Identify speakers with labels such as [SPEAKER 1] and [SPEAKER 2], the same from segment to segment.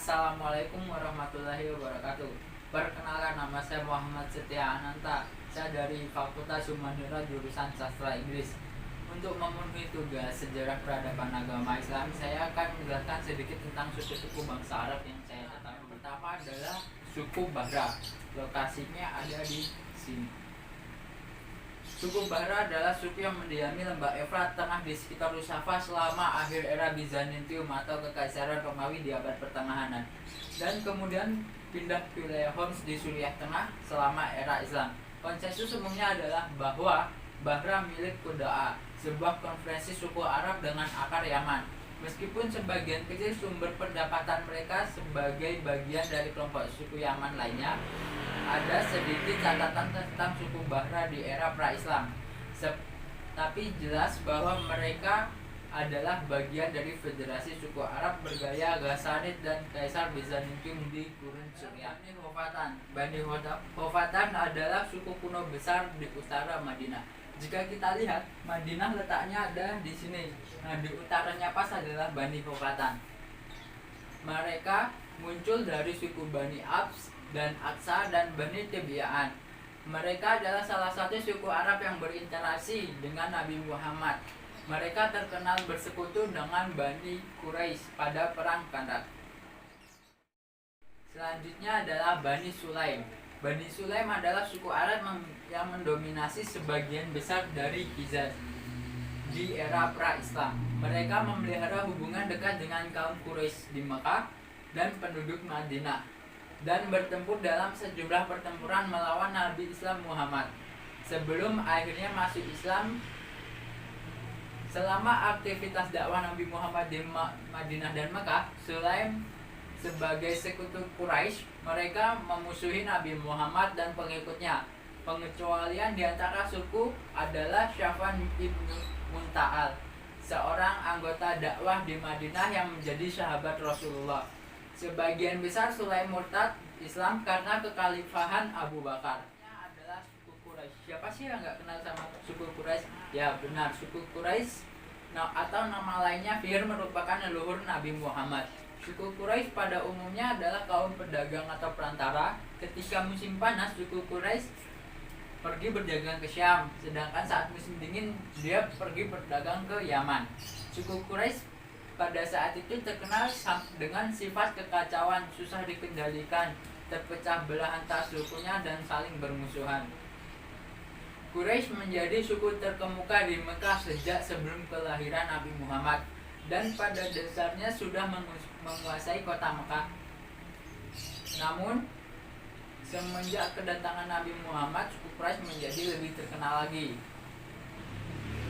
[SPEAKER 1] Assalamualaikum warahmatullahi wabarakatuh. Perkenalkan, nama saya Muhammad Setia Ananta. Saya dari Fakultas Humaniora jurusan Sastra Inggris. Untuk memenuhi tugas sejarah peradaban agama Islam, saya akan menjelaskan sedikit tentang suku-suku bangsa Arab yang saya ketahui. Pertama adalah suku Bahra. Lokasinya ada di sini. Suku Bahra adalah suku yang mendiami lembah Efrat tengah di sekitar Rusafa selama akhir era Bizantium atau Kekaisaran Romawi di abad pertengahan, dan kemudian pindah ke wilayah Homs di Suriah Tengah selama era Islam. Konsensus umumnya adalah bahwa Bahra milik Qudaa, sebuah konferensi suku Arab dengan akar Yaman. Meskipun sebagian kecil sumber pendapatan mereka sebagai bagian dari kelompok suku Yaman lainnya, ada sedikit catatan tentang suku Bahra di era pra-Islam. Tapi jelas bahwa mereka adalah bagian dari federasi suku Arab bergaya Ghassanid dan Kaisar Bizantium di Kurun Syria. Bani Hofatan adalah suku kuno besar di utara Madinah. Jika kita lihat, Madinah letaknya ada di sini. Nah, di utaranya pas adalah Bani Hofatan. Mereka muncul dari suku Bani Abs dan Aksa dan Bani Tibyaan. Mereka adalah salah satu suku Arab yang berinteraksi dengan Nabi Muhammad. Mereka terkenal bersekutu dengan Bani Quraisy pada Perang Khandaq. Selanjutnya adalah Bani Sulaim. Bani Sulaim adalah suku Arab yang mendominasi sebagian besar dari Hijaz di era pra-Islam. Mereka memelihara hubungan dekat dengan kaum Quraisy di Mekah dan penduduk Madinah, dan bertempur dalam sejumlah pertempuran melawan Nabi Islam Muhammad. Sebelum akhirnya masuk Islam, selama aktivitas dakwah Nabi Muhammad di Madinah dan Mekah, Sulaim sebagai sekutu Quraisy, mereka memusuhi Nabi Muhammad dan pengikutnya. Pengecualian di antara suku adalah Syafwan ibnu Munta'al, seorang anggota dakwah di Madinah yang menjadi sahabat Rasulullah. Sebagian besar Sulaim murtad Islam karena kekhalifahan Abu Bakar. Adalah suku Quraisy. Siapa sih yang nggak kenal sama suku Quraisy? Ya benar, suku Quraisy atau nama lainnya Fihr merupakan leluhur Nabi Muhammad. Suku Quraisy pada umumnya adalah kaum pedagang atau perantara. Ketika musim panas, suku Quraisy pergi berdagang ke Syam, sedangkan saat musim dingin dia pergi berdagang ke Yaman. Suku Quraisy pada saat itu terkenal dengan sifat kekacauan, susah dikendalikan, terpecah belah antar sukunya dan saling bermusuhan. Quraisy menjadi suku terkemuka di Mekah sejak sebelum kelahiran Nabi Muhammad, dan pada dasarnya sudah menguasai kota Mekah. Namun, semenjak kedatangan Nabi Muhammad, suku Quraisy menjadi lebih terkenal lagi.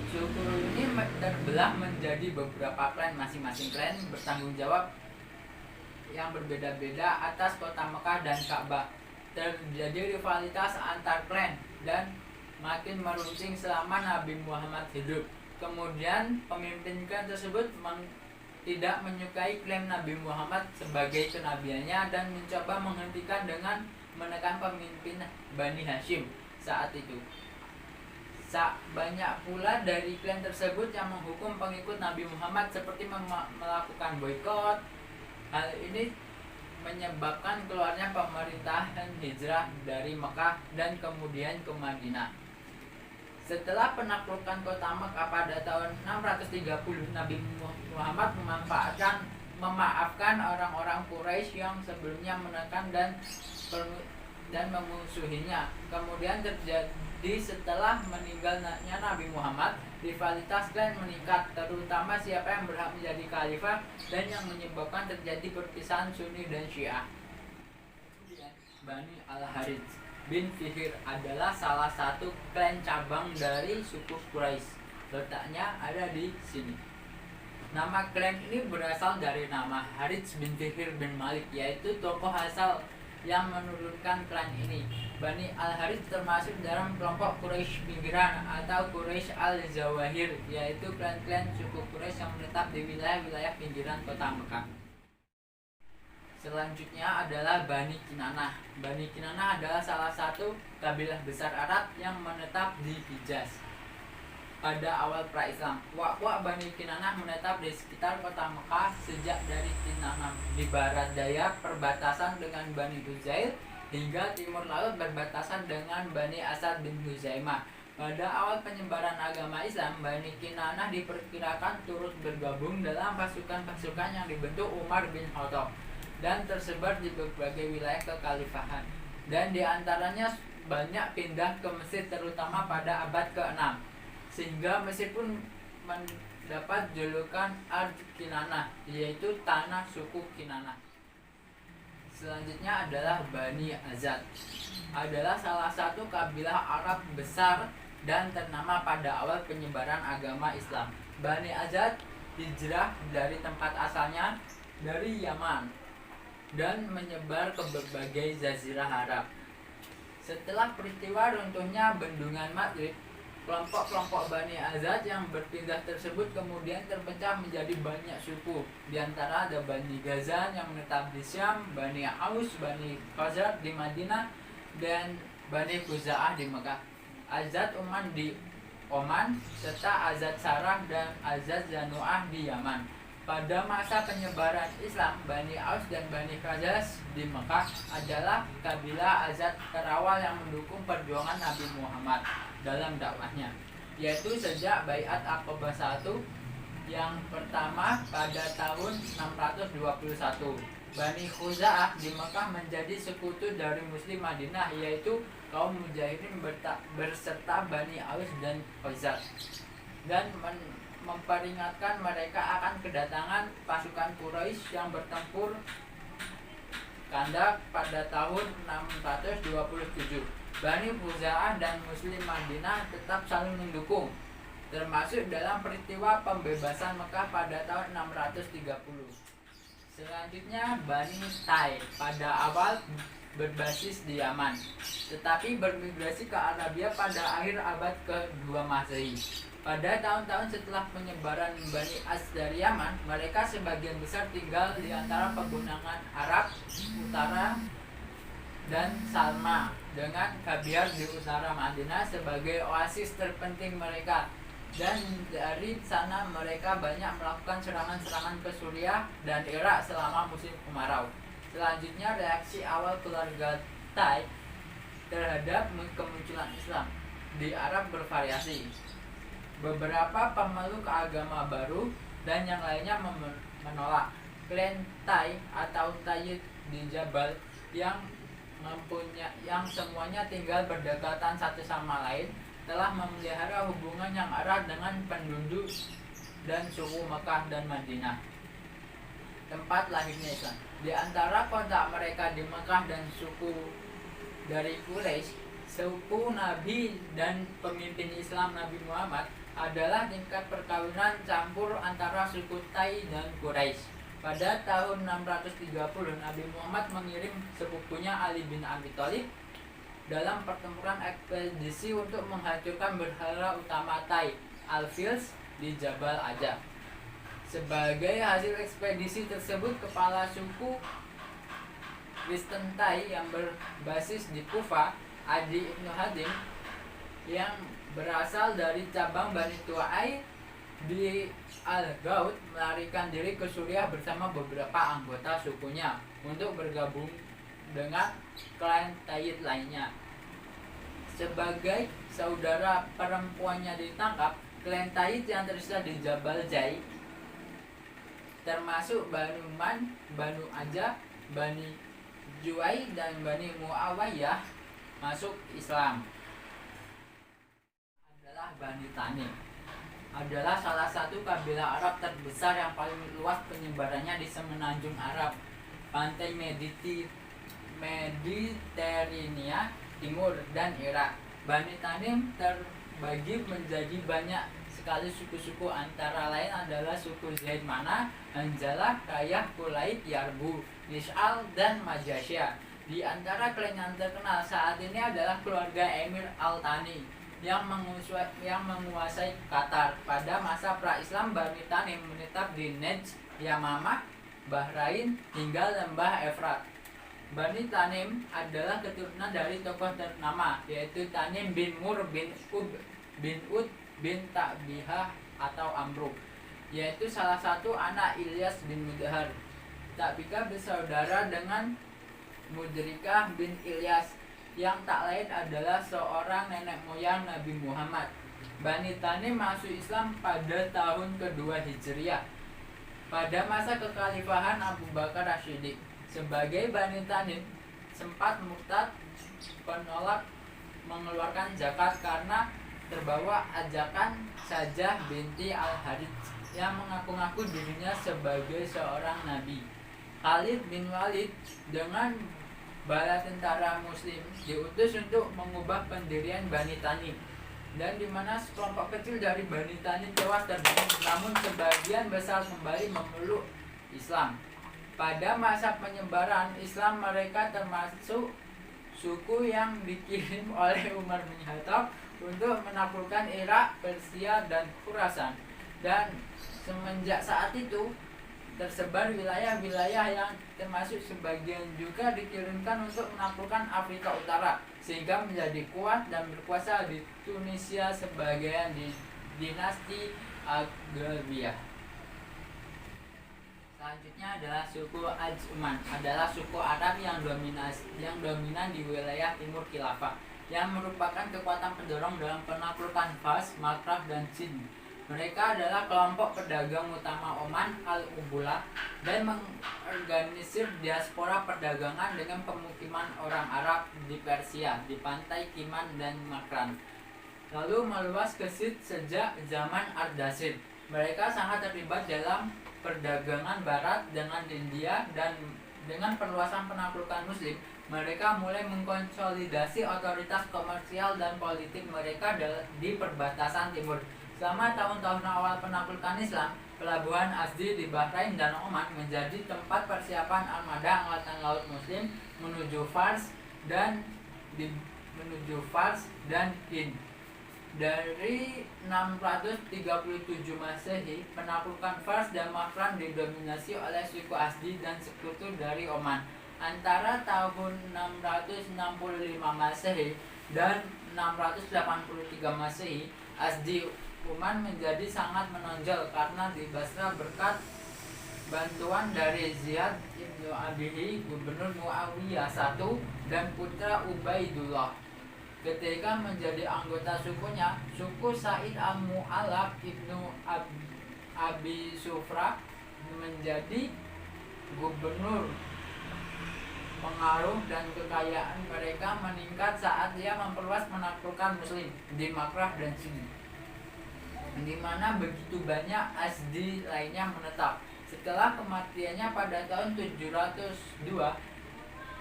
[SPEAKER 1] Suku ini terbelah menjadi beberapa klan, masing-masing klan bertanggung jawab yang berbeda-beda atas kota Mekah dan Ka'bah. Terjadi rivalitas antar klan dan makin meruncing selama Nabi Muhammad hidup. Kemudian pemimpin klan tersebut tidak menyukai klaim Nabi Muhammad sebagai kenabiannya dan mencoba menghentikan dengan menekan pemimpin Bani Hashim saat itu. Banyak pula dari klan tersebut yang menghukum pengikut Nabi Muhammad seperti melakukan boikot. Hal ini menyebabkan keluarnya pemerintahan hijrah dari Mekah dan kemudian ke Madinah. Setelah penaklukan kota Mekah pada tahun 630, Nabi Muhammad memaafkan orang-orang Quraisy yang sebelumnya menekan dan memusuhinya. Kemudian terjadi setelah meninggalnya Nabi Muhammad, rivalitas klan meningkat, terutama siapa yang berhak menjadi khalifah, dan yang menyebabkan terjadi perpisahan Sunni dan Syiah. Bani Al-Harits bin Fihr adalah salah satu klan cabang dari suku Quraisy. Letaknya ada di sini. Nama klan ini berasal dari nama Harits bin Fihr bin Malik, yaitu tokoh asal yang menurunkan klan ini. Bani Al-Harits termasuk dalam kelompok Quraisy pinggiran atau Quraisy Al-Zawahir, yaitu klan-klan suku Quraisy yang menetap di wilayah-wilayah pinggiran kota Mekah. Selanjutnya adalah Bani Kinanah. Bani Kinanah adalah salah satu kabilah besar Arab yang menetap di Hijaz. pada awal pra-Islam. Wak-wak Bani Kinanah menetap di sekitar kota Mekah sejak dari Kinanah di barat daya perbatasan dengan Bani Huzail hingga timur laut berbatasan dengan Bani Asad bin Huzaimah. Pada awal penyebaran agama Islam, Bani Kinanah diperkirakan turut bergabung dalam pasukan-pasukan yang dibentuk Umar bin Khattab dan tersebar di berbagai wilayah kekhalifahan. Dan diantaranya banyak pindah ke Mesir terutama pada abad ke-6. Sehingga Mesir pun mendapat julukan Ard Kinanah, yaitu tanah suku Kinanah. Selanjutnya adalah Bani Azad. Adalah salah satu kabilah Arab besar dan ternama pada awal penyebaran agama Islam. Bani Azad hijrah dari tempat asalnya dari Yaman dan menyebar ke berbagai jazirah Arab. Setelah peristiwa runtuhnya bendungan Maghrib, kelompok-kelompok Bani Azad yang berpindah tersebut kemudian terpecah menjadi banyak suku. Di antara ada Bani Ghazan yang menetap di Syam, Bani Aus, Bani Khazraj di Madinah, dan Bani Khuza'ah di Mekah. Azad Uman di Oman, serta Azad Sarah dan Azad Zanu'ah di Yaman. Pada masa penyebaran Islam, Bani Aus dan Bani Khazraj di Mekah adalah kabilah Azad terawal yang mendukung perjuangan Nabi Muhammad dalam dakwahnya, yaitu sejak Baiat Aqabah 1 yang pertama pada tahun 621. Bani Khuza'ah di Mekah menjadi sekutu dari Muslim Madinah, yaitu kaum Mujahidin berserta Bani Aus dan Khazraj, dan memperingatkan mereka akan kedatangan pasukan Quraisy yang bertempur Kandak pada tahun 627. Bani Khuza'ah dan Muslim Madinah tetap saling mendukung, termasuk dalam peristiwa pembebasan Mekah pada tahun 630. Selanjutnya Bani Tai pada awal berbasis di Yaman, tetapi bermigrasi ke Arabia pada akhir abad ke-2 Masehi. Pada tahun-tahun setelah penyebaran Bani As dari Yaman, mereka sebagian besar tinggal di antara pegunungan Arab Utara dan Salma, dengan Kabiar di utara Madinah sebagai oasis terpenting mereka. Dan dari sana mereka banyak melakukan serangan-serangan ke Suriah dan Irak selama musim kemarau. Selanjutnya reaksi awal keluarga Tai terhadap kemunculan Islam di Arab bervariasi. Beberapa pemeluk agama baru dan yang lainnya menolak. Klan Tai atau Tayyid di Jabal yang semuanya tinggal berdekatan satu sama lain telah memelihara hubungan yang erat dengan penduduk dan suku Mekah dan Madinah, tempat lahirnya Islam. Di antara kontak mereka di Mekah dan suku dari Quraisy, suku Nabi dan pemimpin Islam Nabi Muhammad adalah tingkat perkawinan campur antara suku Tai dan Quraisy. Pada tahun 630, Nabi Muhammad mengirim sepupunya Ali bin Abi Thalib dalam pertempuran ekspedisi untuk menghancurkan berhala utama Tai, Al-Fils, di Jabal Ajab. Sebagai hasil ekspedisi tersebut, kepala suku Kristen Tai yang berbasis di Kufa, Adi Ibnu Hadim, yang berasal dari cabang Bani Tu'ai di Al-Gaud, melarikan diri ke Suriah bersama beberapa anggota sukunya untuk bergabung dengan klan Tayyid lainnya. Sebagai saudara perempuannya ditangkap, klan Tayyid yang tersisa di Jabal Jai, termasuk Banu Man, Banu Aja, Bani Juwai, dan Bani Muawiyah, masuk Islam. Adalah Bani Tanim, adalah salah satu kabilah Arab terbesar yang paling luas penyebarannya di semenanjung Arab, pantai Mediterania Timur dan Irak. Bani Tanim terbagi menjadi banyak sekali suku-suku, antara lain adalah suku Zaid Mana, Hanzalah, Kayah, Kulaid, Yarbu, Nis'al, dan Majasya. Di antara klan yang terkenal saat ini adalah keluarga Emir Al-Thani yang menguasai Qatar. Pada masa pra-Islam, Bani Tanim menetap di Najd, Yamamah, Bahrain, hingga lembah Efrat. Bani Tanim adalah keturunan dari tokoh ternama, yaitu Tanim bin Mur bin Ud bin Ta'bihah atau Amru, yaitu salah satu anak Ilyas bin Mudahar. Ta'bihah bersaudara dengan Mudrikah bin Ilyas, yang tak lain adalah seorang nenek moyang Nabi Muhammad. Bani Tanim masuk Islam pada tahun kedua Hijriah, pada masa kekhalifahan Abu Bakar As-Siddiq. Sebagai Bani Tanim sempat murtad, penolak mengeluarkan zakat karena terbawa ajakan Sajah binti Al-Harith yang mengaku-ngaku dirinya sebagai seorang nabi. Khalid bin Walid dengan bala tentara muslim diutus untuk mengubah pendirian Bani Tanim, dan di mana sekelompok kecil dari Bani Tanim tewas terbunuh, namun sebagian besar kembali memeluk Islam. Pada masa penyebaran Islam, mereka termasuk suku yang dikirim oleh Umar bin Khattab untuk menaklukkan Irak, Persia, dan Khurasan. Dan semenjak saat itu tersebar wilayah-wilayah yang termasuk sebagian juga dikirimkan untuk menaklukkan Afrika Utara, sehingga menjadi kuat dan berkuasa di Tunisia sebagian di dinasti Aghlabiyah. Selanjutnya adalah suku Ajman, adalah suku Arab yang dominan di wilayah timur khilafah, yang merupakan kekuatan pendorong dalam penaklukan Fars, Makrah, dan Sind. Mereka adalah kelompok pedagang utama Oman Al-Ubula dan mengorganisir diaspora perdagangan dengan pemukiman orang Arab di Persia, di pantai Kiman dan Makran, lalu meluas ke Sind sejak zaman Ardasid. Mereka sangat terlibat dalam perdagangan barat dengan India, dan dengan perluasan penaklukan muslim, mereka mulai mengkonsolidasi otoritas komersial dan politik mereka di perbatasan timur. Selama tahun-tahun awal penaklukan Islam, pelabuhan Asdi di Bahrain dan Oman menjadi tempat persiapan armada angkatan laut muslim menuju Fars dan Hind. Dari 637 Masehi, penaklukan Fars dan Makran didominasi oleh suku Asdi dan sekutu dari Oman. Antara tahun 665 Masehi dan 683 Masehi, Asdi Oman menjadi sangat menonjol karena di Basra berkat bantuan dari Ziyad ibnu Abihi, gubernur Muawiyah I, dan putra Ubaidullah. Ketika menjadi anggota sukunya, suku Sa'id al-Mu'allab ibnu Abi Sufra menjadi gubernur. Pengaruh dan kekayaan mereka meningkat saat dia memperluas menaklukkan muslim di Makrah dan Sind, di mana begitu banyak Asdi lainnya menetap. Setelah kematiannya pada tahun 702,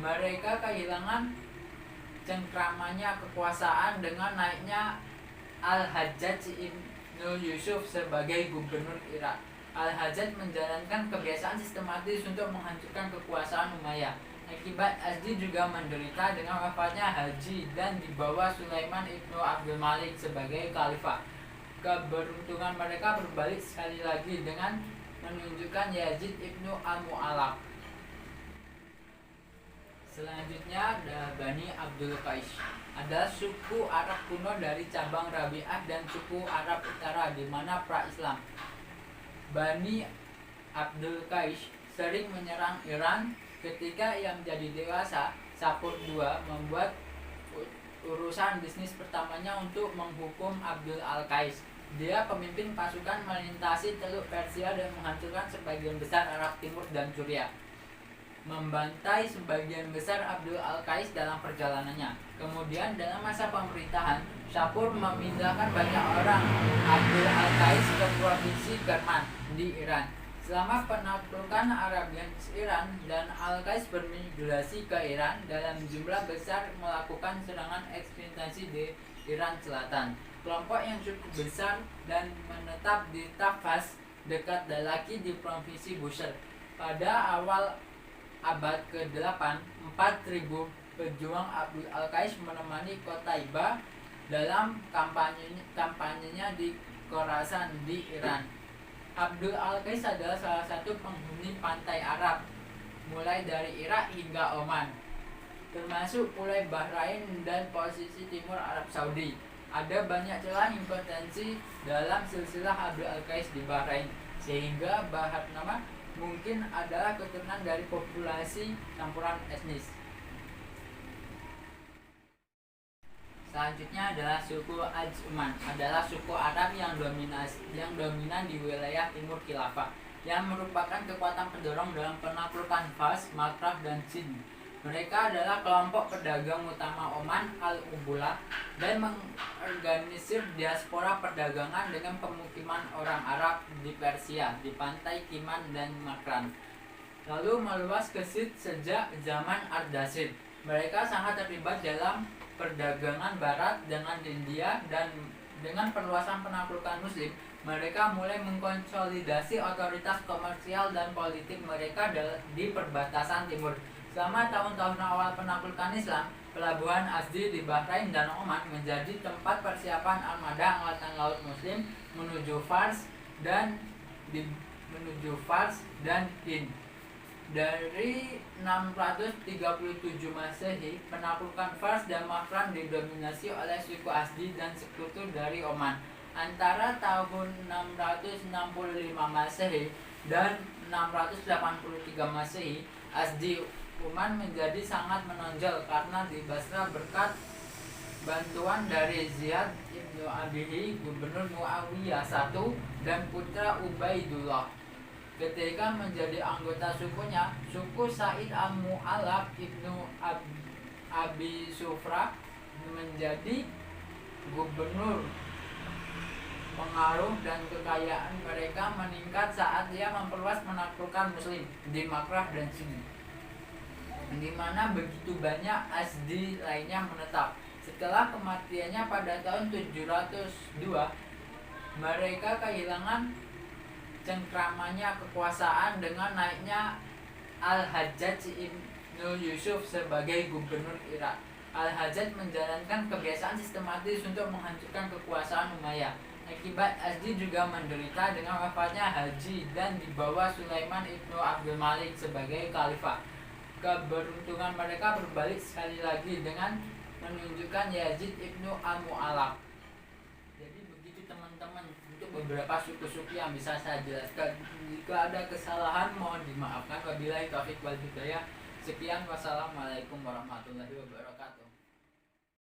[SPEAKER 1] mereka kehilangan cengkramannya kekuasaan dengan naiknya Al-Hajjaj ibnu Yusuf sebagai gubernur Irak. Al-Hajjaj menjalankan kebiasaan sistematis untuk menghancurkan kekuasaan Umayyah. Akibat Asdi juga menderita dengan wafatnya Haji dan dibawa Sulaiman ibnu Abdul Malik sebagai khalifah. Keberuntungan mereka berbalik sekali lagi dengan menunjukkan Yazid ibnu al-Mu'allab. Selanjutnya ada Bani Abdul Qais, adalah suku Arab kuno dari cabang Rabi'ah dan suku Arab Utara di mana pra-Islam. Bani Abdul Qais sering menyerang Iran. Ketika ia menjadi dewasa, Sapur II membuat urusan bisnis pertamanya untuk menghukum Abdul Al-Qais. Dia pemimpin pasukan melintasi Teluk Persia dan menghancurkan sebagian besar Arab Timur dan Suriah, membantai sebagian besar Abdul Al-Qais dalam perjalanannya. Kemudian dalam masa pemerintahan, Sapur memindahkan banyak orang Abdul Al-Qais ke provinsi Kerman di Iran. Selama penaklukan Arabian Iran, dan Al-Qais bermigrasi ke Iran dalam jumlah besar, melakukan serangan ekstensi di Iran Selatan. Kelompok yang cukup besar dan menetap di Tafas dekat Dalaki di provinsi Bushehr. Pada awal abad ke-8, 4.000 pejuang Abdul Al-Qais menemani Qutaibah dalam kampanyenya di Khorasan di Iran. Abdul Al-Qais adalah salah satu penghuni pantai Arab, mulai dari Irak hingga Oman, termasuk Pulau Bahrain dan posisi timur Arab Saudi. ada banyak celah impotensi dalam silsilah Abdul Al-Qais di Bahrain, sehingga Bahar nama mungkin adalah keturunan dari populasi campuran etnis. Selanjutnya adalah suku Ajman, adalah suku Arab yang dominan di wilayah timur khilafah, yang merupakan kekuatan pendorong dalam penaklukan Fars, Makrah, dan Sind. Mereka adalah kelompok pedagang utama Oman Al-Ubula dan mengorganisir diaspora perdagangan dengan pemukiman orang Arab di Persia, di pantai Kiman dan Makran, lalu meluas ke Sid sejak zaman Ardasid. Mereka sangat terlibat dalam perdagangan barat dengan India, dan dengan perluasan penaklukan muslim, mereka mulai mengkonsolidasi otoritas komersial dan politik mereka di perbatasan timur. Selama tahun-tahun awal penaklukan Islam, pelabuhan Azdi di Bahrain dan Oman menjadi tempat persiapan armada angkatan laut muslim menuju Fars dan Hind. Dari 637 Masehi, penaklukan Fars dan Makran didominasi oleh suku Azdi dan sekutu dari Oman. Antara tahun 665 Masehi dan 683 Masehi, Azdi Oman menjadi sangat menonjol karena di Basra berkat bantuan dari Ziyad ibnu Abihi, gubernur Muawiyah I, dan putra Ubaidullah. Ketika menjadi anggota sukunya, suku Sa'id al-Mu'allab ibnu Abi Sufra menjadi gubernur. Pengaruh dan kekayaan mereka meningkat saat dia memperluas menaklukkan muslim di Makrah dan Sind, di mana begitu banyak Azdi lainnya menetap. Setelah kematiannya pada tahun 702, mereka kehilangan cengkramannya kekuasaan dengan naiknya Al-Hajjaj ibnu Yusuf sebagai gubernur Irak. Al-Hajjaj menjalankan kebiasaan sistematis untuk menghancurkan kekuasaan Umayyah. Akibat Azdi juga menderita dengan wafatnya Haji dan dibawa Sulaiman ibnu Abdul Malik sebagai khalifah. Keberuntungan mereka berbalik sekali lagi dengan menunjukkan Yazid ibnu Al-Mu'allab. Jadi begitu teman-teman untuk beberapa suku-suku yang bisa saya jelaskan. Jika ada kesalahan mohon dimaafkan. Wabillahi taufiq wal hidayah. Sekian, wassalamualaikum warahmatullahi wabarakatuh.